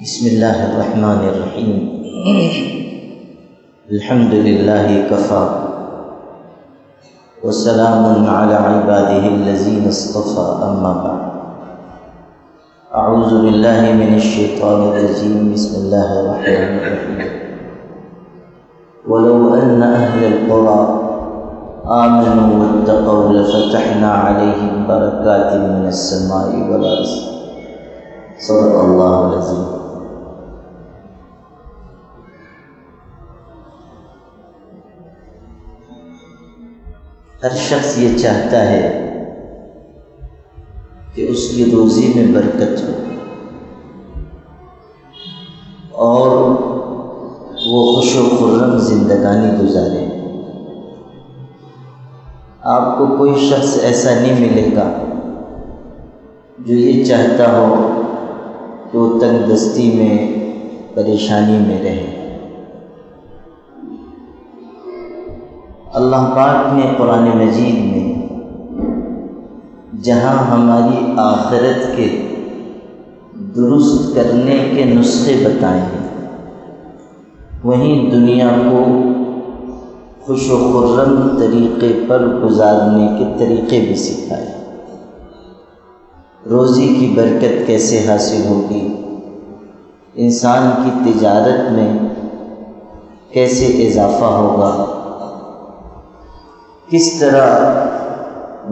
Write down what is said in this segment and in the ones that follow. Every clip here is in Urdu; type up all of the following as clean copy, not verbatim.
بسم اللہ الرحمن الرحیم الحمد للہ کفا وسلام علی عبادہ الذین اصطفى اما بعد اعوذ باللہ من الشیطان الرجیم بسم اللہ الرحمن الرحیم ولو ان اہل القرى آمنوا واتقوا لفتحنا علیہم برکات من السماء والارض صدق اللہ العظیم۔ ہر شخص یہ چاہتا ہے کہ اس کی روزی میں برکت ہو اور وہ خوش و خرم زندگانی گزارے۔ آپ کو کوئی شخص ایسا نہیں ملے گا جو یہ چاہتا ہو کہ وہ تنگ دستی میں پریشانی میں رہے۔ اللہ پاک نے قرآن مجید میں جہاں ہماری آخرت کے درست کرنے کے نسخے بتائے ہیں، وہیں دنیا کو خوش و خرم طریقے پر گزارنے کے طریقے بھی سکھائے۔ روزی کی برکت کیسے حاصل ہوگی، انسان کی تجارت میں کیسے اضافہ ہوگا، کس طرح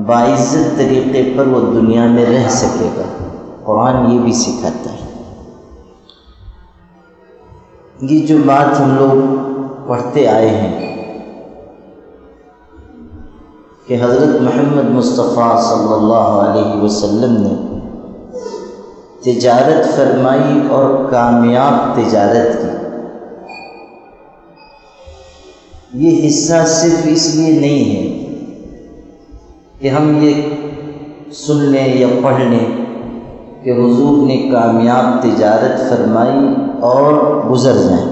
باعزت طریقے پر وہ دنیا میں رہ سکے گا، قرآن یہ بھی سکھاتا ہے۔ یہ جو بات ہم لوگ پڑھتے آئے ہیں کہ حضرت محمد مصطفیٰ صلی اللہ علیہ وسلم نے تجارت فرمائی اور کامیاب تجارت کی، یہ حصہ صرف اس لیے نہیں ہے کہ ہم یہ سن لیں یا پڑھ لیں کہ حضور نے کامیاب تجارت فرمائی اور گزر جائیں،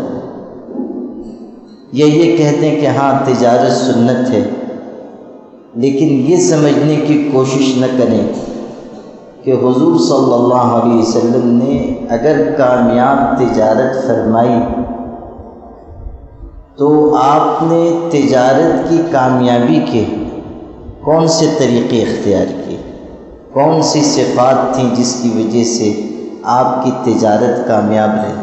یا یہ کہتے ہیں کہ ہاں تجارت سنت ہے، لیکن یہ سمجھنے کی کوشش نہ کریں کہ حضور صلی اللہ علیہ وسلم نے اگر کامیاب تجارت فرمائی تو آپ نے تجارت کی کامیابی کے کون سے طریقے اختیار کیے، کون سی صفات تھیں جس کی وجہ سے آپ کی تجارت کامیاب رہی۔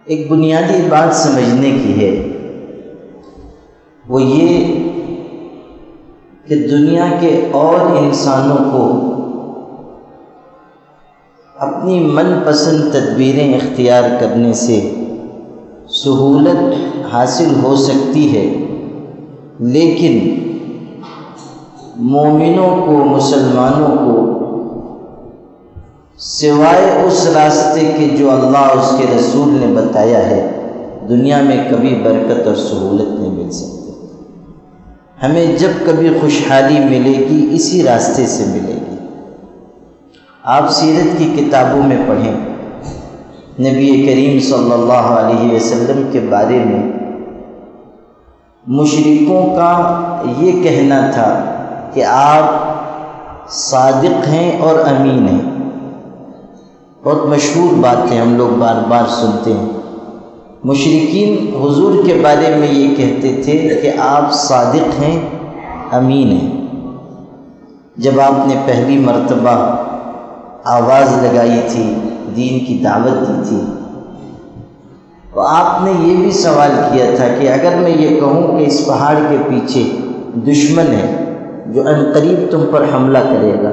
ایک بنیادی بات سمجھنے کی ہے، وہ یہ کہ دنیا کے اور انسانوں کو اپنی من پسند تدبیریں اختیار کرنے سے سہولت حاصل ہو سکتی ہے، لیکن مومنوں کو، مسلمانوں کو سوائے اس راستے کے جو اللہ اس کے رسول نے بتایا ہے، دنیا میں کبھی برکت اور سہولت نہیں مل سکتی۔ ہمیں جب کبھی خوشحالی ملے گی اسی راستے سے ملے گی۔ آپ سیرت کی کتابوں میں پڑھیں، نبی کریم صلی اللہ علیہ وسلم کے بارے میں مشرکوں کا یہ کہنا تھا کہ آپ صادق ہیں اور امین ہیں۔ بہت مشہور بات ہے، ہم لوگ بار بار سنتے ہیں۔ مشرکین حضور کے بارے میں یہ کہتے تھے کہ آپ صادق ہیں، امین ہیں۔ جب آپ نے پہلی مرتبہ آواز لگائی تھی، دین کی دعوت دی تھی، تو آپ نے یہ بھی سوال کیا تھا کہ اگر میں یہ کہوں کہ اس پہاڑ کے پیچھے دشمن ہے جو عنقریب تم پر حملہ کرے گا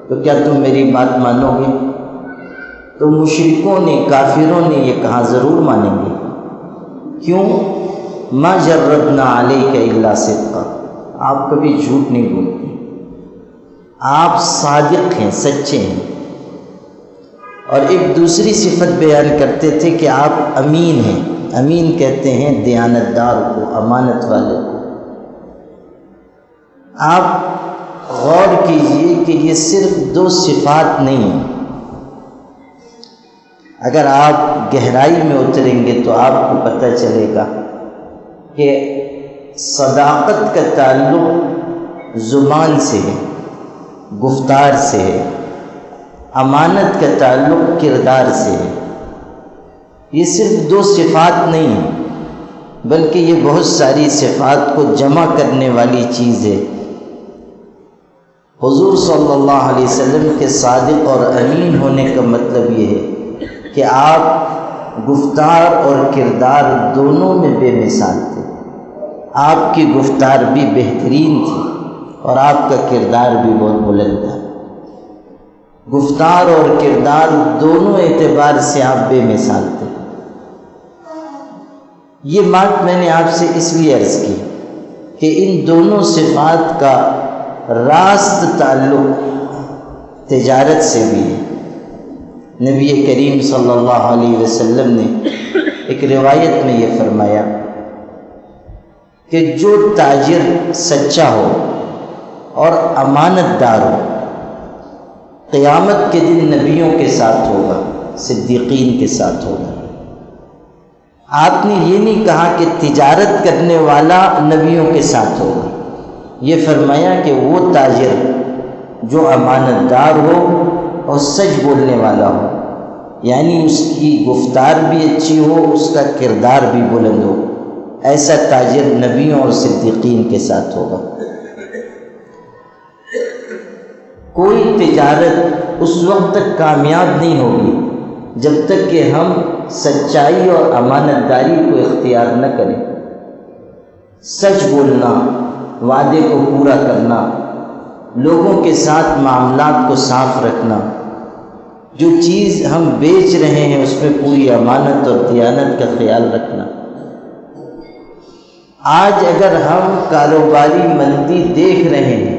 تو کیا تم میری بات مانو گے؟ تو مشرکوں نے، کافروں نے یہ کہا ضرور مانیں گے۔ کیوں؟ ما جربنا علیک الا صدقا، آپ کبھی جھوٹ نہیں بولتے، آپ صادق ہیں، سچے ہیں۔ اور ایک دوسری صفت بیان کرتے تھے کہ آپ امین ہیں۔ امین کہتے ہیں دیانت دار کو، امانت والے کو۔ آپ غور کیجئے کہ یہ صرف دو صفات نہیں ہیں، اگر آپ گہرائی میں اتریں گے تو آپ کو پتہ چلے گا کہ صداقت کا تعلق زبان سے ہے، گفتار سے ہے، امانت کا تعلق کردار سے ہے۔ یہ صرف 2 صفات نہیں ہیں بلکہ یہ بہت ساری صفات کو جمع کرنے والی چیز ہے۔ حضور صلی اللہ علیہ وسلم کے صادق اور امین ہونے کا مطلب یہ ہے کہ آپ گفتار اور کردار دونوں میں بے مثال تھے۔ آپ کی گفتار بھی بہترین تھی اور آپ کا کردار بھی بہت بلند تھا۔ گفتار اور کردار دونوں اعتبار سے آپ بے مثال تھے۔ یہ بات میں نے آپ سے اس لیے عرض کی کہ ان دونوں صفات کا راست تعلق تجارت سے بھی ہے۔ نبی کریم صلی اللہ علیہ وسلم نے ایک روایت میں یہ فرمایا کہ جو تاجر سچا ہو اور امانت دار ہو قیامت کے دن نبیوں کے ساتھ ہوگا، صدیقین کے ساتھ ہوگا۔ آپ نے یہ نہیں کہا کہ تجارت کرنے والا نبیوں کے ساتھ ہوگا، یہ فرمایا کہ وہ تاجر جو امانت دار ہو اور سچ بولنے والا ہو، یعنی اس کی گفتار بھی اچھی ہو، اس کا کردار بھی بلند ہو، ایسا تاجر نبیوں اور صدیقین کے ساتھ ہوگا۔ کوئی تجارت اس وقت تک کامیاب نہیں ہوگی جب تک کہ ہم سچائی اور امانت داری کو اختیار نہ کریں۔ سچ بولنا، وعدے کو پورا کرنا، لوگوں کے ساتھ معاملات کو صاف رکھنا، جو چیز ہم بیچ رہے ہیں اس میں پوری امانت اور دیانت کا خیال رکھنا۔ آج اگر ہم کاروباری مندی دیکھ رہے ہیں،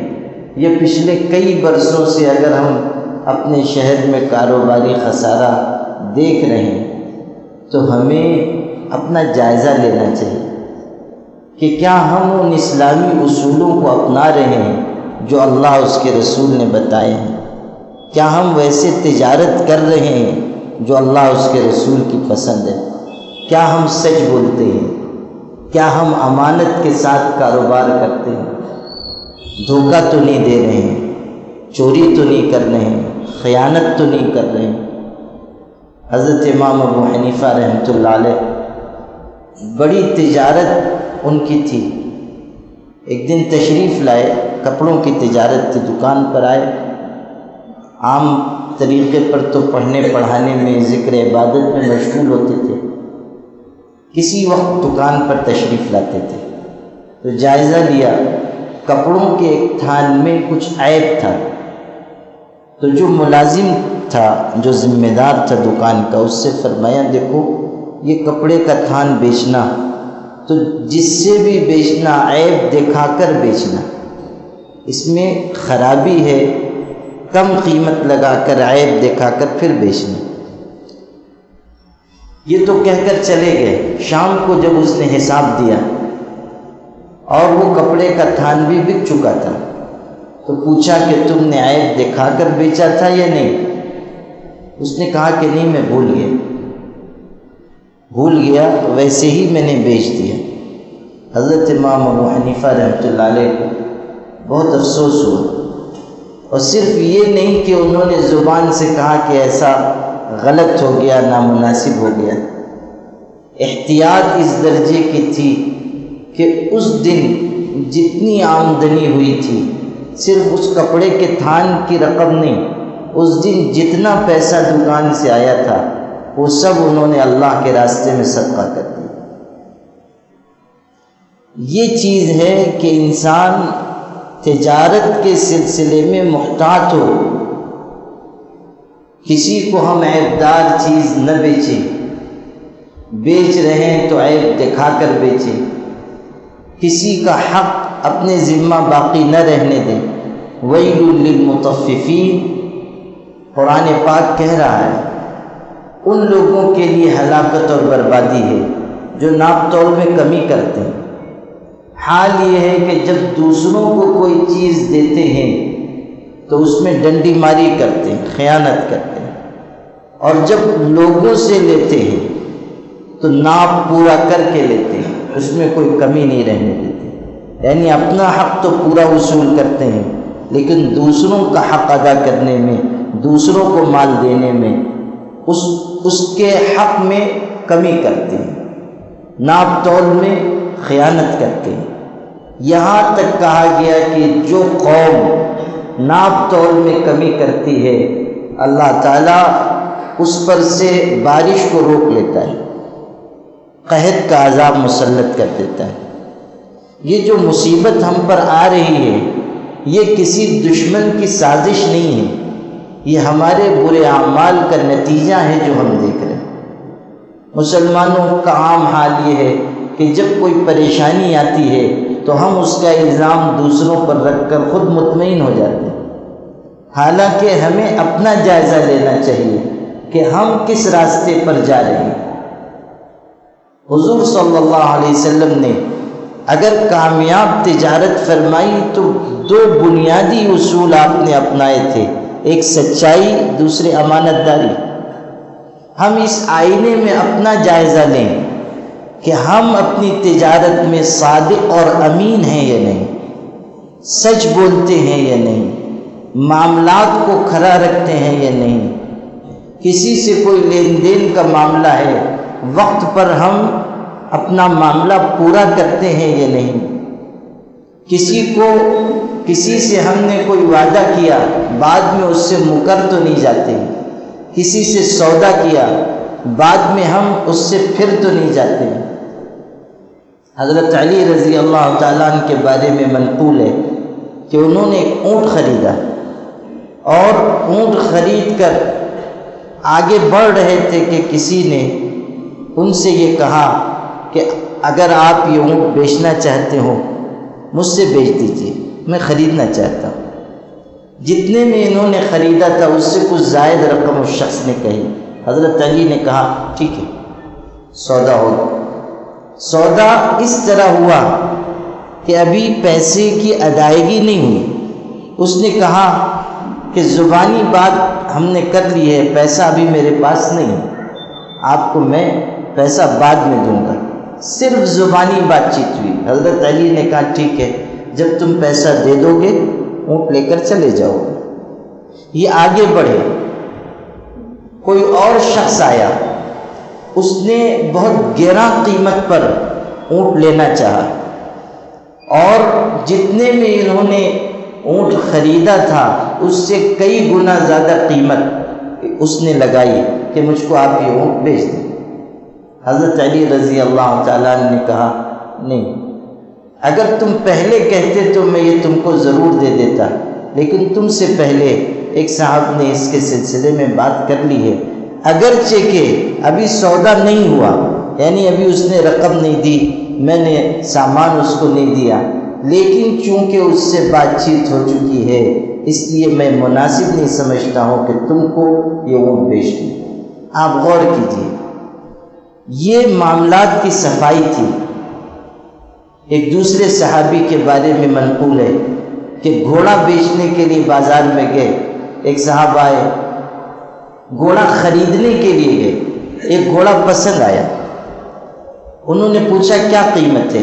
یہ پچھلے کئی برسوں سے اگر ہم اپنے شہر میں کاروباری خسارہ دیکھ رہے ہیں تو ہمیں اپنا جائزہ لینا چاہیے کہ کیا ہم ان اسلامی اصولوں کو اپنا رہے ہیں جو اللہ اس کے رسول نے بتائے ہیں؟ کیا ہم ویسے تجارت کر رہے ہیں جو اللہ اس کے رسول کی پسند ہے؟ کیا ہم سچ بولتے ہیں؟ کیا ہم امانت کے ساتھ کاروبار کرتے ہیں؟ دھوکہ تو نہیں دے رہے ہیں، چوری تو نہیں کر رہے ہیں، خیانت تو نہیں کر رہے ہیں؟ حضرت امام ابو حنیفہ رحمۃ اللہ علیہ بڑی تجارت ان کی تھی۔ ایک دن تشریف لائے، کپڑوں کی تجارت تھی، دکان پر آئے۔ عام طریقے پر تو پڑھنے پڑھانے میں، ذکر عبادت میں مشغول ہوتے تھے، کسی وقت دکان پر تشریف لاتے تھے تو جائزہ لیا، کپڑوں کے ایک تھان میں کچھ عیب تھا، تو جو ملازم تھا، جو ذمہ دار تھا دکان کا، اس سے فرمایا دیکھو یہ کپڑے کا تھان بیچنا تو جس سے بھی بیچنا عیب دکھا کر بیچنا، اس میں خرابی ہے، کم قیمت لگا کر عیب دکھا کر پھر بیچنا۔ یہ تو کہہ کر چلے گئے۔ شام کو جب اس نے حساب دیا اور وہ کپڑے کا تھان بھی بک چکا تھا تو پوچھا کہ تم نے عیب دکھا کر بیچا تھا یا نہیں؟ اس نے کہا کہ نہیں، میں بھول گیا، ویسے ہی میں نے بیچ دیا۔ حضرت امام ابو حنیفہ رحمۃ اللہ علیہ کو بہت افسوس ہوا، اور صرف یہ نہیں کہ انہوں نے زبان سے کہا کہ ایسا غلط ہو گیا، نامناسب ہو گیا، احتیاط اس درجے کی تھی کہ اس دن جتنی آمدنی ہوئی تھی، صرف اس کپڑے کے تھان کی رقم نہیں، اس دن جتنا پیسہ دکان سے آیا تھا وہ سب انہوں نے اللہ کے راستے میں صدقہ کر دیا۔ یہ چیز ہے کہ انسان تجارت کے سلسلے میں محتاط ہو، کسی کو ہم عیبدار چیز نہ بیچیں، بیچ رہے ہیں تو عیب دکھا کر بیچیں، کسی کا حق اپنے ذمہ باقی نہ رہنے دیں۔ ویل للمطففین، قرآن پاک کہہ رہا ہے ان لوگوں کے لیے ہلاکت اور بربادی ہے جو ناپ تول میں کمی کرتے ہیں۔ حال یہ ہے کہ جب دوسروں کو کوئی چیز دیتے ہیں تو اس میں ڈنڈی ماری کرتے ہیں، خیانت کرتے ہیں، اور جب لوگوں سے لیتے ہیں تو ناپ پورا کر کے لیتے ہیں، اس میں کوئی کمی نہیں رہنے دیتے، یعنی اپنا حق تو پورا وصول کرتے ہیں لیکن دوسروں کا حق ادا کرنے میں دوسروں کو مال دینے میں اس کے حق میں کمی کرتے ہیں، ناپ تول میں خیانت کرتے ہیں۔ یہاں تک کہا گیا کہ جو قوم ناپ تول میں کمی کرتی ہے اللہ تعالیٰ اس پر سے بارش کو روک لیتا ہے، قحط کا عذاب مسلط کر دیتا ہے۔ یہ جو مصیبت ہم پر آ رہی ہے یہ کسی دشمن کی سازش نہیں ہے، یہ ہمارے برے اعمال کا نتیجہ ہے جو ہم دیکھ رہے ہیں۔ مسلمانوں کا عام حال یہ ہے کہ جب کوئی پریشانی آتی ہے تو ہم اس کا الزام دوسروں پر رکھ کر خود مطمئن ہو جاتے ہیں، حالانکہ ہمیں اپنا جائزہ لینا چاہیے کہ ہم کس راستے پر جا رہے ہیں۔ حضور صلی اللہ علیہ وسلم نے اگر کامیاب تجارت فرمائی تو 2 بنیادی اصول آپ نے اپنائے تھے، ایک سچائی، دوسرے امانت داری۔ ہم اس آئینے میں اپنا جائزہ لیں کہ ہم اپنی تجارت میں صادق اور امین ہیں یا نہیں، سچ بولتے ہیں یا نہیں، معاملات کو کھرا رکھتے ہیں یا نہیں، کسی سے کوئی لین دین کا معاملہ ہے وقت پر ہم اپنا معاملہ پورا کرتے ہیں یا نہیں، کسی سے ہم نے کوئی وعدہ کیا بعد میں اس سے مکر تو نہیں جاتے، کسی سے سودا کیا بعد میں ہم اس سے پھر تو نہیں جاتے۔ حضرت علی رضی اللہ تعالیٰ عنہ کے بارے میں منقول ہے کہ انہوں نے ایک اونٹ خریدا اور اونٹ خرید کر آگے بڑھ رہے تھے کہ کسی نے ان سے یہ کہا کہ اگر آپ یہ اونٹ بیچنا چاہتے ہو مجھ سے بیچ دیجیے، میں خریدنا چاہتا ہوں۔ جتنے میں انہوں نے خریدا تھا اس سے کچھ زائد رقم اس شخص نے کہی۔ حضرت علی نے کہا ٹھیک ہے، سودا ہو۔ سودا اس طرح ہوا کہ ابھی پیسے کی ادائیگی نہیں ہوئی۔ اس نے کہا کہ زبانی بات ہم نے کر لی ہے، پیسہ ابھی میرے پاس نہیں، آپ کو میں پیسہ بعد میں دوں گا۔ صرف زبانی بات چیت ہوئی۔ حضرت علی نے کہا ٹھیک ہے، جب تم پیسہ دے دو گے اونٹ لے کر چلے جاؤ۔ یہ آگے بڑھے، کوئی اور شخص آیا، اس نے بہت گراں قیمت پر اونٹ لینا چاہا اور جتنے میں انہوں نے اونٹ خریدا تھا اس سے کئی گنا زیادہ قیمت اس نے لگائی کہ مجھ کو آپ یہ اونٹ بیچ دیں۔ حضرت علی رضی اللہ تعالیٰ نے کہا نہیں، اگر تم پہلے کہتے تو میں یہ تم کو ضرور دے دیتا، لیکن تم سے پہلے ایک صاحب نے اس کے سلسلے میں بات کر لی ہے، اگرچہ کہ ابھی سودا نہیں ہوا، یعنی ابھی اس نے رقم نہیں دی، میں نے سامان اس کو نہیں دیا، لیکن چونکہ اس سے بات چیت ہو چکی ہے اس لیے میں مناسب نہیں سمجھتا ہوں کہ تم کو یہ اونٹ بیچ دوں۔ آپ غور کیجیے، یہ معاملات کی صفائی تھی۔ ایک دوسرے صحابی کے بارے میں منقول ہے کہ گھوڑا بیچنے کے لیے بازار میں گئے، ایک صاحب آئے، گھوڑا خریدنے کے لیے گئے، ایک گھوڑا پسند آیا، انہوں نے پوچھا کیا قیمت ہے؟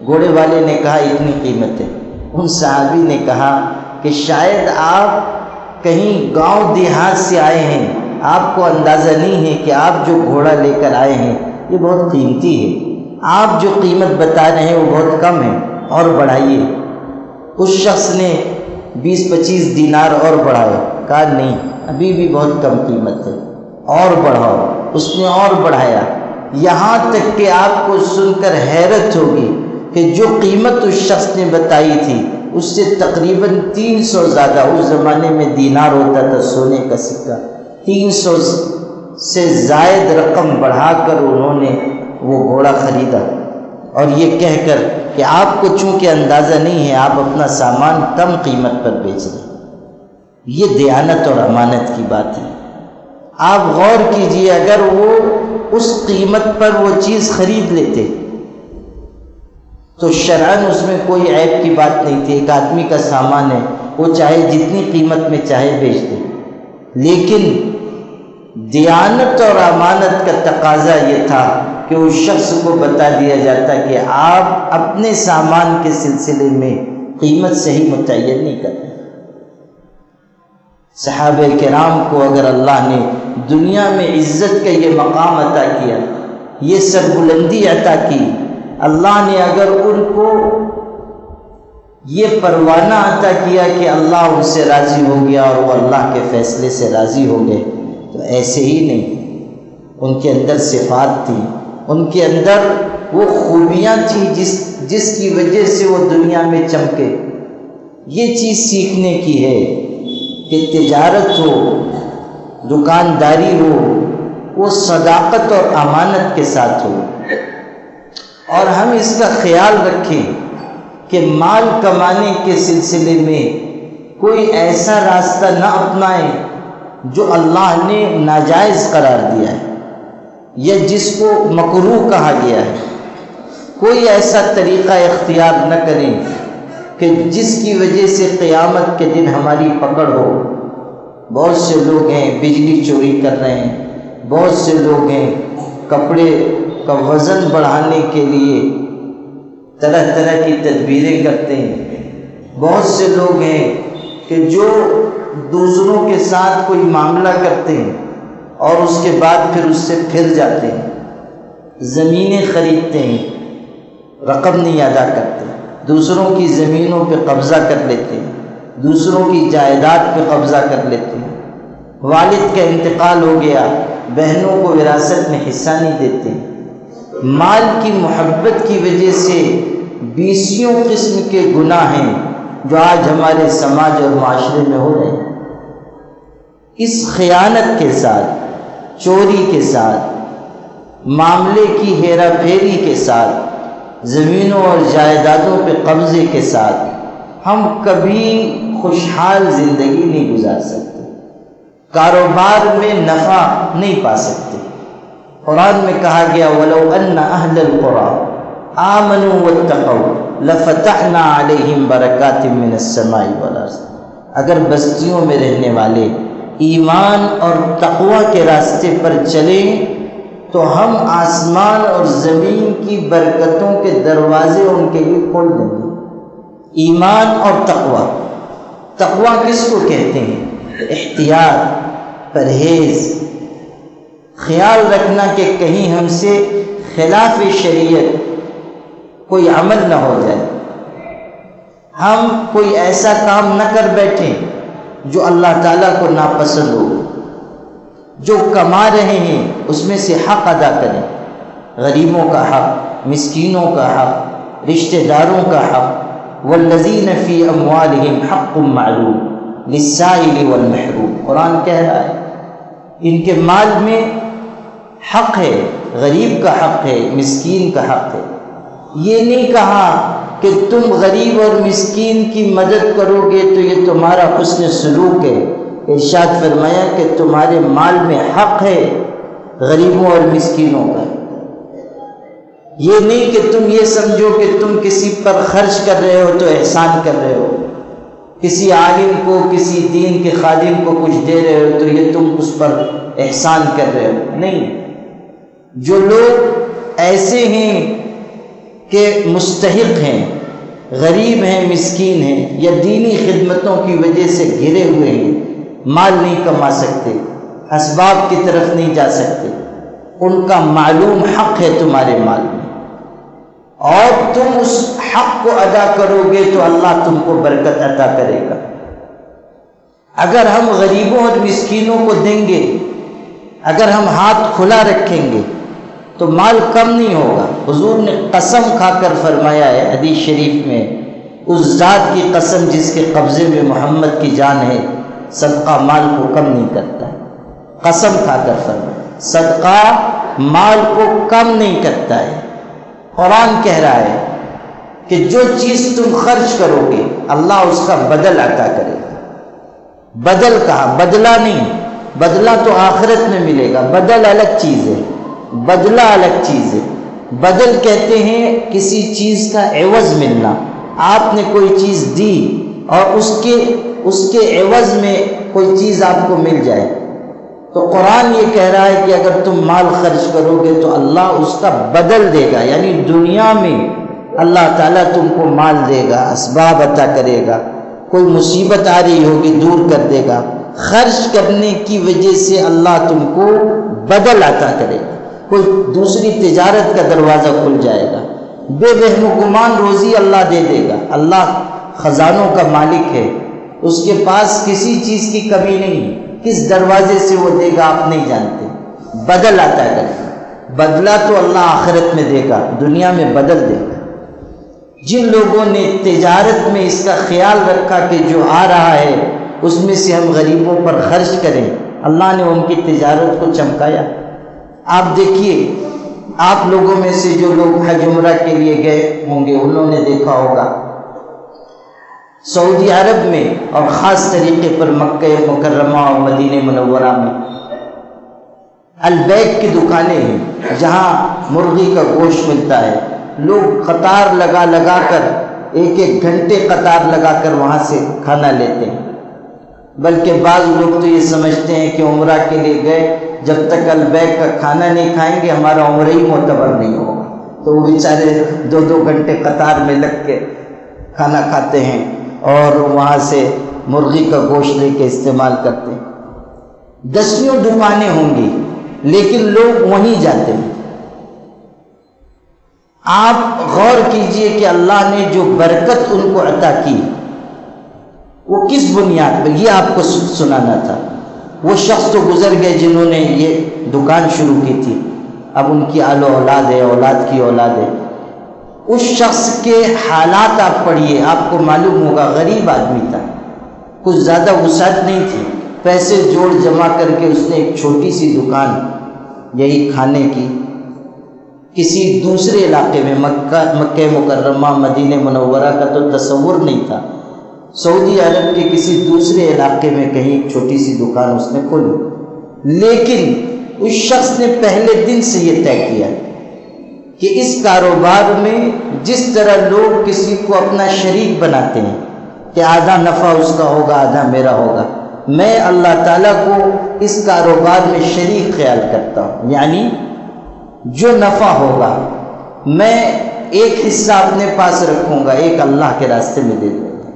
گھوڑے والے نے کہا اتنی قیمت ہے۔ ان صحابی نے کہا کہ شاید آپ کہیں گاؤں دیہات سے آئے ہیں، آپ کو اندازہ نہیں ہے کہ آپ جو گھوڑا لے کر آئے ہیں یہ بہت قیمتی ہے، آپ جو قیمت بتا رہے ہیں وہ بہت کم ہے، اور بڑھائیے۔ اس شخص نے 20-25 دینار اور بڑھائے، کہا نہیں ابھی بھی بہت کم قیمت ہے، اور بڑھاؤ۔ اس نے اور بڑھایا، یہاں تک کہ آپ کو سن کر حیرت ہوگی کہ جو قیمت اس شخص نے بتائی تھی اس سے تقریباً 300 زیادہ، اس زمانے میں دینار ہوتا تھا سونے کا سکہ، 300 سے زائد رقم بڑھا کر انہوں نے وہ گھوڑا خریدا، اور یہ کہہ کر کہ آپ کو چونکہ اندازہ نہیں ہے آپ اپنا سامان کم قیمت پر بیچ رہے۔ یہ دیانت اور امانت کی بات ہے۔ آپ غور کیجئے، اگر وہ اس قیمت پر وہ چیز خرید لیتے تو شرعاً اس میں کوئی عیب کی بات نہیں تھی، ایک آدمی کا سامان ہے، وہ چاہے جتنی قیمت میں چاہے بیچ دے، لیکن دیانت اور امانت کا تقاضا یہ تھا کہ اس شخص کو بتا دیا جاتا کہ آپ اپنے سامان کے سلسلے میں قیمت صحیح متعین نہیں کرتے۔ صحابہ کرام کو اگر اللہ نے دنیا میں عزت کا یہ مقام عطا کیا، یہ سربلندی عطا کی، اللہ نے اگر ان کو یہ پروانہ عطا کیا کہ اللہ ان سے راضی ہو گیا اور وہ اللہ کے فیصلے سے راضی ہو گئے، تو ایسے ہی نہیں، ان کے اندر صفات تھی، ان کے اندر وہ خوبیاں تھیں جس کی وجہ سے وہ دنیا میں چمکے۔ یہ چیز سیکھنے کی ہے کہ تجارت ہو، دکانداری ہو، وہ صداقت اور امانت کے ساتھ ہو، اور ہم اس کا خیال رکھیں کہ مال کمانے کے سلسلے میں کوئی ایسا راستہ نہ اپنائیں جو اللہ نے ناجائز قرار دیا ہے یا جس کو مکروہ کہا گیا ہے۔ کوئی ایسا طریقہ اختیار نہ کریں کہ جس کی وجہ سے قیامت کے دن ہماری پکڑ ہو۔ بہت سے لوگ ہیں بجلی چوری کر رہے ہیں، بہت سے لوگ ہیں کپڑے کا وزن بڑھانے کے لیے طرح طرح کی تدبیریں کرتے ہیں، بہت سے لوگ ہیں کہ جو دوسروں کے ساتھ کوئی معاملہ کرتے ہیں اور اس کے بعد پھر اس سے پھر جاتے ہیں، زمینیں خریدتے ہیں، رقم نہیں ادا کرتے، دوسروں کی زمینوں پہ قبضہ کر لیتے ہیں، دوسروں کی جائیداد پہ قبضہ کر لیتے ہیں، والد کا انتقال ہو گیا، بہنوں کو وراثت میں حصہ نہیں دیتے ہیں۔ مال کی محبت کی وجہ سے بیسیوں قسم کے گناہ ہیں جو آج ہمارے سماج اور معاشرے میں ہو رہے ہیں۔ اس خیانت کے ساتھ، چوری کے ساتھ، معاملے کی ہیرا پھیری کے ساتھ، زمینوں اور جائیدادوں پہ قبضے کے ساتھ ہم کبھی خوشحال زندگی نہیں گزار سکتے، کاروبار میں نفع نہیں پا سکتے۔ قرآن میں کہا گیا وَلَوْ أَنَّ أَهْلَ الْقُرَىٰ آمَنُوا وَاتَّقَوْا لَفَتَحْنَا عَلَيْهِمْ بَرَكَاتٍ مِّنَ السَّمَاءِ وَالْأَرْضِ۔ اگر بستیوں میں رہنے والے ایمان اور تقوی کے راستے پر چلیں تو ہم آسمان اور زمین کی برکتوں کے دروازے ان کے لیے کھول دیں گے۔ ایمان اور تقوی، تقوی کس کو کہتے ہیں؟ احتیاط، پرہیز، خیال رکھنا کہ کہیں ہم سے خلاف شریعت کوئی عمل نہ ہو جائے، ہم کوئی ایسا کام نہ کر بیٹھیں جو اللہ تعالیٰ کو ناپسند ہو۔ جو کما رہے ہیں اس میں سے حق ادا کریں، غریبوں کا حق، مسکینوں کا حق، رشتہ داروں کا حق۔ والذین فی اموالہم حق معلوم للسائل والمحروم، قرآن کہہ رہا ہے ان کے مال میں حق ہے، غریب کا حق ہے، مسکین کا حق ہے۔ یہ نہیں کہا کہ تم غریب اور مسکین کی مدد کرو گے تو یہ تمہارا حسن سلوک ہے، ارشاد فرمایا کہ تمہارے مال میں حق ہے غریبوں اور مسکینوں کا۔ یہ نہیں کہ تم یہ سمجھو کہ تم کسی پر خرچ کر رہے ہو تو احسان کر رہے ہو، کسی عالم کو، کسی دین کے خادم کو کچھ دے رہے ہو تو یہ تم اس پر احسان کر رہے ہو، نہیں۔ جو لوگ ایسے ہیں کہ مستحق ہیں، غریب ہیں، مسکین ہیں، یا دینی خدمتوں کی وجہ سے گھرے ہوئے ہیں، مال نہیں کما سکتے، اسباب کی طرف نہیں جا سکتے، ان کا معلوم حق ہے تمہارے مال میں، اور تم اس حق کو ادا کرو گے تو اللہ تم کو برکت عطا کرے گا۔ اگر ہم غریبوں اور مسکینوں کو دیں گے، اگر ہم ہاتھ کھلا رکھیں گے تو مال کم نہیں ہوگا۔ حضور نے قسم کھا کر فرمایا ہے حدیث شریف میں، اس ذات کی قسم جس کے قبضے میں محمد کی جان ہے، صدقہ مال کو کم نہیں کرتا ہے۔ قسم کھا کر فرمایا صدقہ مال کو کم نہیں کرتا ہے۔ قرآن کہہ رہا ہے کہ جو چیز تم خرچ کرو گے اللہ اس کا بدل عطا کرے گا۔ بدل کہا، بدلہ نہیں، بدلہ تو آخرت میں ملے گا، بدل الگ چیز ہے، بدلہ الگ چیز ہے۔ بدل کہتے ہیں کسی چیز کا عوض ملنا، آپ نے کوئی چیز دی اور اس کے عوض میں کوئی چیز آپ کو مل جائے، تو قرآن یہ کہہ رہا ہے کہ اگر تم مال خرچ کرو گے تو اللہ اس کا بدل دے گا، یعنی دنیا میں اللہ تعالیٰ تم کو مال دے گا، اسباب عطا کرے گا، کوئی مصیبت آ رہی ہوگی دور کر دے گا، خرچ کرنے کی وجہ سے اللہ تم کو بدل عطا کرے گا، کوئی دوسری تجارت کا دروازہ کھل جائے گا، بے وہم و گمان روزی اللہ دے دے گا۔ اللہ خزانوں کا مالک ہے، اس کے پاس کسی چیز کی کمی نہیں، کس دروازے سے وہ دے گا آپ نہیں جانتے، بدل عطا کرے گا۔ بدلہ تو اللہ آخرت میں دے گا، دنیا میں بدل دے گا۔ جن لوگوں نے تجارت میں اس کا خیال رکھا کہ جو آ رہا ہے اس میں سے ہم غریبوں پر خرچ کریں، اللہ نے ان کی تجارت کو چمکایا۔ آپ دیکھیے، آپ لوگوں میں سے جو لوگ حج عمرہ کے لیے گئے ہوں گے انہوں نے دیکھا ہوگا سعودی عرب میں اور خاص طریقے پر مکہ مکرمہ اور مدینہ منورہ میں البیک کی دکانیں ہیں جہاں مرغی کا گوشت ملتا ہے۔ لوگ قطار لگا لگا کر ایک ایک گھنٹے قطار لگا کر وہاں سے کھانا لیتے ہیں، بلکہ بعض لوگ تو یہ سمجھتے ہیں کہ عمرہ کے لیے گئے، جب تک البیک کا کھانا نہیں کھائیں گے ہمارا عمرہ ہی معتبر نہیں ہوگا، تو وہ بیچارے 2 گھنٹے قطار میں لگ کے کھانا کھاتے ہیں اور وہاں سے مرغی کا گوشت لے کے استعمال کرتے ہیں۔ دسیوں دکانیں ہوں گی لیکن لوگ وہیں جاتے ہیں۔ آپ غور کیجئے کہ اللہ نے جو برکت ان کو عطا کی وہ کس بنیاد پر، یہ آپ کو سنانا تھا۔ وہ شخص تو گزر گئے جنہوں نے یہ دکان شروع کی تھی، اب ان کی آل و اولاد ہے، اولاد کی اولاد ہے۔ اس شخص کے حالات آپ پڑھیے، آپ کو معلوم ہوگا غریب آدمی تھا، کچھ زیادہ وسعت نہیں تھی، پیسے جوڑ جمع کر کے اس نے ایک چھوٹی سی دکان یہی کھانے کی کسی دوسرے علاقے میں، مکہ مکرمہ مدینہ منورہ کا تو تصور نہیں تھا، سعودی عرب کے کسی دوسرے علاقے میں کہیں ایک چھوٹی سی دکان اس نے کھولی۔ لیکن اس شخص نے پہلے دن سے یہ طے کیا کہ اس کاروبار میں جس طرح لوگ کسی کو اپنا شریک بناتے ہیں کہ آدھا نفع اس کا ہوگا آدھا میرا ہوگا، میں اللہ تعالیٰ کو اس کاروبار میں شریک خیال کرتا ہوں، یعنی جو نفع ہوگا میں ایک حصہ اپنے پاس رکھوں گا، ایک اللہ کے راستے میں دے دوں گا۔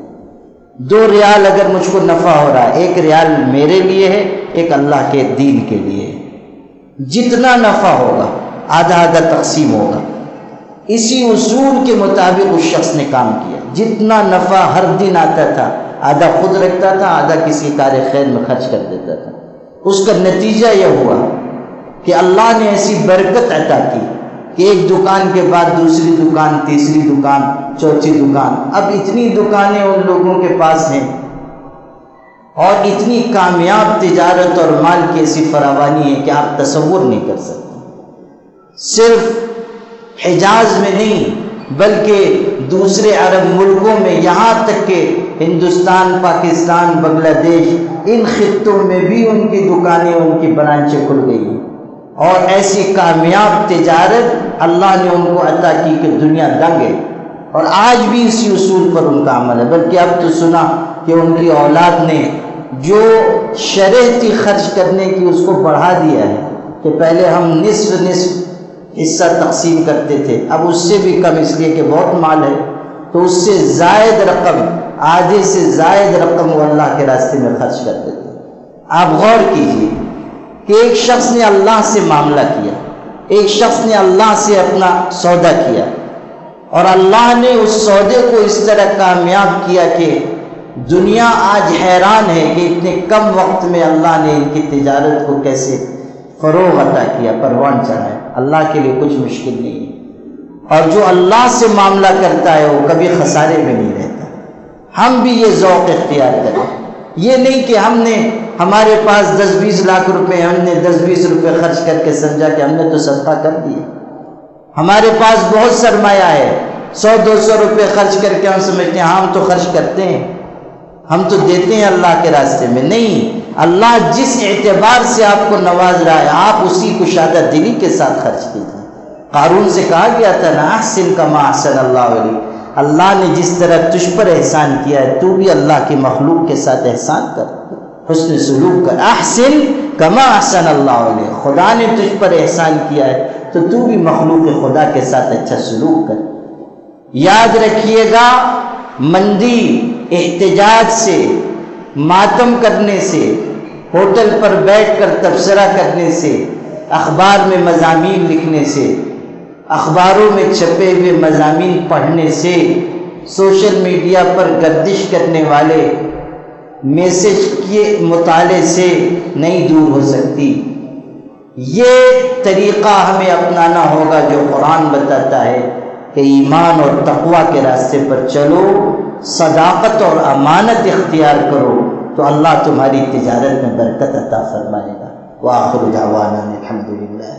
2 ریال اگر مجھ کو نفع ہو رہا ہے، 1 ریال میرے لیے ہے، ایک اللہ کے دین کے لیے ہے۔ جتنا نفع ہوگا آدھا آدھا تقسیم ہوگا۔ اسی اصول کے مطابق اس شخص نے کام کیا۔ جتنا نفع ہر دن آتا تھا آدھا خود رکھتا تھا، آدھا کسی کار خیر میں خرچ کر دیتا تھا۔ اس کا نتیجہ یہ ہوا کہ اللہ نے ایسی برکت عطا کی کہ ایک دکان کے بعد دوسری دکان، تیسری دکان، چوتھی دکان، اب اتنی دکانیں ان لوگوں کے پاس ہیں اور اتنی کامیاب تجارت اور مال کی ایسی فراوانی ہے کہ آپ تصور نہیں کر سکتے۔ صرف حجاز میں نہیں بلکہ دوسرے عرب ملکوں میں، یہاں تک کہ ہندوستان، پاکستان، بنگلہ دیش، ان خطوں میں بھی ان کی دکانیں، ان کی برانچیں کھل گئی ہیں، اور ایسی کامیاب تجارت اللہ نے ان کو عطا کی کہ دنیا دنگ ہے، اور آج بھی اسی اصول پر ان کا عمل ہے۔ بلکہ اب تو سنا کہ ان کی اولاد نے جو شرح تھی خرچ کرنے کی اس کو بڑھا دیا ہے کہ پہلے ہم نصف حصہ تقسیم کرتے تھے، اب اس سے بھی کم، اس لیے کہ بہت مال ہے تو اس سے زائد رقم، آدھے سے زائد رقم وہ اللہ کے راستے میں خرچ کر دیتے۔ آپ غور کیجئے کہ ایک شخص نے اللہ سے معاملہ کیا، ایک شخص نے اللہ سے اپنا سودا کیا، اور اللہ نے اس سودے کو اس طرح کامیاب کیا کہ دنیا آج حیران ہے کہ اتنے کم وقت میں اللہ نے ان کی تجارت کو کیسے فروغ عطا کیا، پروان چڑھایا۔ اللہ کے لیے کچھ مشکل نہیں ہے، اور جو اللہ سے معاملہ کرتا ہے وہ کبھی خسارے میں نہیں رہتا۔ ہم بھی یہ ذوق اختیار کریں، یہ نہیں کہ ہمارے پاس 10-20 لاکھ روپے، ہم نے 10-20 روپے خرچ کر کے سمجھا کہ ہم نے تو صدقہ کر دیا۔ ہمارے پاس بہت سرمایہ ہے، 100-200 روپے خرچ کر کے ہم سمجھتے ہیں ہم تو خرچ کرتے ہیں، ہم تو دیتے ہیں اللہ کے راستے میں۔ نہیں، اللہ جس اعتبار سے آپ کو نواز رہا ہے آپ اسی کو شادہ دلی کے ساتھ خرچ کیجیے۔ قارون سے کہا گیا تھا نا، احسن کما احسن اللہ علیہ، اللہ نے جس طرح تجھ پر احسان کیا ہے تو بھی اللہ کی مخلوق کے ساتھ احسان کر، حسن سلوک کر۔ احسن کما احسن اللہ علیہ، خدا نے تجھ پر احسان کیا ہے تو تو بھی مخلوق خدا کے ساتھ اچھا سلوک کر۔ یاد رکھیے گا، مندی، احتجاج سے ماتم کرنے سے، ہوٹل پر بیٹھ کر تبصرہ کرنے سے، اخبار میں مضامین لکھنے سے، اخباروں میں چھپے ہوئے مضامین پڑھنے سے، سوشل میڈیا پر گردش کرنے والے میسج کے مطالعے سے نہیں دور ہو سکتی۔ یہ طریقہ ہمیں اپنانا ہوگا جو قرآن بتاتا ہے کہ ایمان اور تقوی کے راستے پر چلو، صداقت اور امانت اختیار کرو تو اللہ تمہاری تجارت میں برکت عطا فرمائے گا۔ وآخر دعوانا الحمدللہ۔